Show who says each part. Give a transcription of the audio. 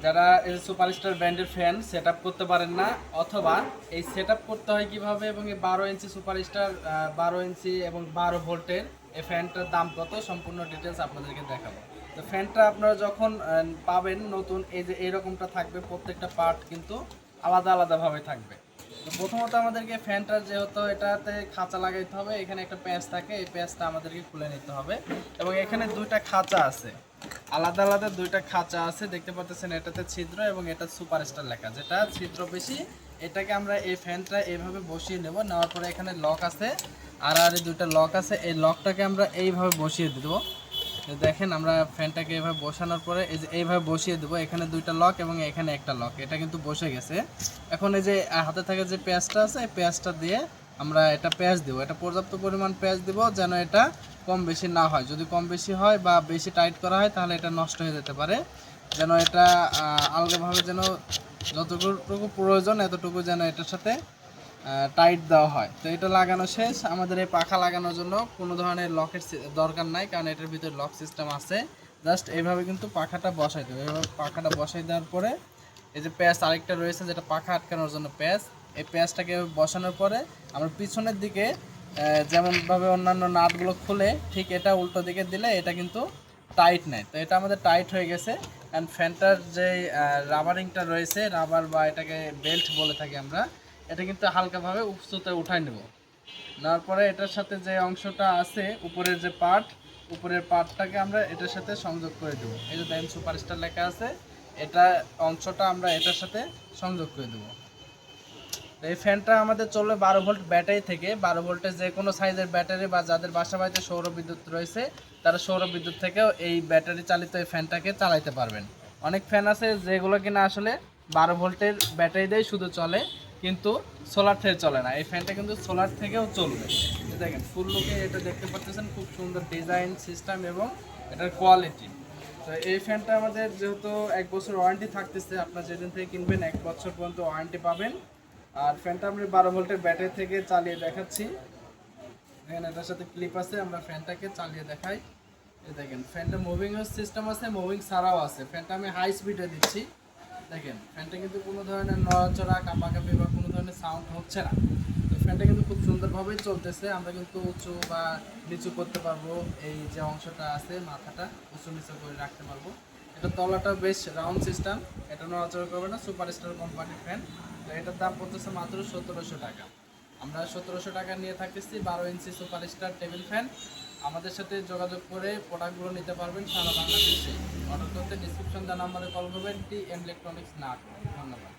Speaker 1: যারা এই সুপারস্টার ব্র্যান্ডের ফ্যান সেট আপ করতে পারেন না, অথবা এই সেট আপ করতে হয় কিভাবে, এবং এই 12 ইঞ্চি সুপারস্টার 12 ইঞ্চি এবং 12 ভোল্টের এই ফ্যানটার দাম কত, সম্পূর্ণ ডিটেলস আপনাদেরকে দেখাবো। তো ফ্যানটা আপনারা যখন পাবেন নতুন, এই যে এইরকমটা থাকবে, প্রত্যেকটা পার্ট কিন্তু আলাদা আলাদাভাবে থাকবে। তো প্রথমত আমাদেরকে ফ্যানটার যেহেতু এটাতে খাঁচা লাগাইতে হবে, এখানে একটা প্যাঁচ থাকে, এই প্যাঁচটা আমাদেরকে খুলে নিতে হবে। এবং এখানে দুইটা খাঁচা আছে, আলাদা আলাদা দুইটা খাঁচা আছে, দেখতে পাচ্ছেন। এটাতে ছিদ্র এবং এটা সুপারস্টার লেখা, যেটা ছিদ্র বেশি এটাকে আমরা এই ফ্যানটা এইভাবে বসিয়ে নেব। নেওয়ার পরে এখানে লক আছে, আর দুইটা লক আছে, এই লকটাকে আমরা এইভাবে বসিয়ে দেবো। দেখেন, আমরা ফ্যানটাকে এইভাবে বসানোর পরে এই যে এইভাবে বসিয়ে দেবো। এখানে দুইটা লক এবং এখানে একটা লক, এটা কিন্তু বসে গেছে। এখন এই যে হাতে থাকে যে পেঁয়াজটা আছে, এই পেঁয়াজটা দিয়ে আমরা এটা পেঁয়াজ দেবো। এটা পর্যাপ্ত পরিমাণ পেঁয়াজ দেবো, যেন এটা কম বেশি না হয়। যদি কম বেশি হয় বা বেশি টাইট করা হয় তাহলে এটা নষ্ট হয়ে যেতে পারে। যেন এটা আলগাভাবে, যেন যতটুকু প্রয়োজন এতটুকু যেন এটার সাথে টাইট দেওয়া হয়। তো এটা লাগানো শেষ। আমাদের এই পাখা লাগানোর জন্য কোনো ধরনের লকের দরকার নাই, কারণ এটার ভিতরে লক সিস্টেম আছে। জাস্ট এইভাবে কিন্তু পাখাটা বসাই দেবো। এইভাবে পাখাটা বসাই দেওয়ার পরে এই যে প্যাঁচ আরেকটা রয়েছে, যেটা পাখা আটকানোর জন্য প্যাঁচ, এই প্যাঁচটাকে বসানোর পরে আমরা পিছনের দিকে যেমনভাবে অন্যান্য নাটগুলো খুলে, ঠিক এটা উল্টো দিকে দিলে এটা কিন্তু টাইট নেয়। তো এটা আমাদের টাইট হয়ে গেছে। অ্যান্ড ফ্যানটার যে রাবারিংটা রয়েছে, রাবার বা এটাকে বেল্ট বলে থাকি আমরা, এটা কিন্তু হালকাভাবে উঁচুতে উঠাই নেব। নেওয়ার পরে এটার সাথে যে অংশটা আছে, উপরের যে পার্ট, উপরের পার্টটাকে আমরা এটার সাথে সংযোগ করে দেবো। এই যে দেন সুপারস্টার লেখা আছে, এটা অংশটা আমরা এটার সাথে সংযোগ করে দেবো। এই ফ্যানটা আমাদের চলবে 12 ভোল্ট ব্যাটারি থেকে। 12 ভোল্টের যে কোনো সাইজের ব্যাটারি, বা যাদের বাসা বাড়িতে সৌর বিদ্যুৎ রয়েছে তারা সৌর বিদ্যুৎ থেকেও এই ব্যাটারি চালিত এই ফ্যানটাকে চালাতে পারবেন। অনেক ফ্যান আছে যেগুলো কিনা আসলে 12 ভোল্টের ব্যাটারি দিয়ে শুধু চলে, কিন্তু সোলার থেকে চলে না। এই ফ্যানটা কিন্তু সোলার থেকেও চলবে। দেখেন ফুল লুকে এটা দেখতে পাচ্ছেন, খুব সুন্দর ডিজাইন সিস্টেম এবং এটার কোয়ালিটি। তো এই ফ্যানটা আমাদের যেহেতু 1 বছর ওয়ারেন্টি থাকতেছে, আপনার যেদিন থেকে কিনবেন 1 বছর পর্যন্ত ওয়ারেন্টি পাবেন। আর ফ্যানটা আমরা 12 ভোল্টের ব্যাটারি থেকে চালিয়ে দেখাচ্ছি। এখানে এটার সাথে ক্লিপ আছে, আমরা ফ্যানটাকে চালিয়ে দেখাই। এই দেখেন ফ্যানটা মুভিং সিস্টেম আছে, মুভিং ছাড়াও আছে। ফ্যানটা আমি হাই স্পিডে দিচ্ছি। দেখেন ফ্যানটা কিন্তু কোনো ধরনের নড়াচড়া, কাঁপাকাঁপি বা কোনো ধরনের সাউন্ড হচ্ছে না। তো ফ্যানটা কিন্তু খুব সুন্দরভাবেই চলতেছে। আমরা কিন্তু উঁচু বা নিচু করতে পারবো, এই যে অংশটা আছে মাথাটা উঁচু নিচু করে রাখতে পারবো। এটা তলাটা বেশ রাউন্ড সিস্টেম, এটা নড়াচড়া করবে না। সুপারস্টার কোম্পানির ফ্যান। তো এটার দাম পড়তেছে মাত্র 1700 টাকা। আমরা 1700 টাকা নিয়ে থাকতেছি 12 ইঞ্চি সুপারস্টার টেবিল ফ্যান। আমাদের সাথে যোগাযোগ করে প্রোডাক্টগুলো নিতে পারবেন সারা বাংলাদেশে। অর্ডার করতে ডিসক্রিপশন দেওয়া নাম্বারে কল করবেন। টি এম ইলেকট্রনিক্স নাট। ধন্যবাদ।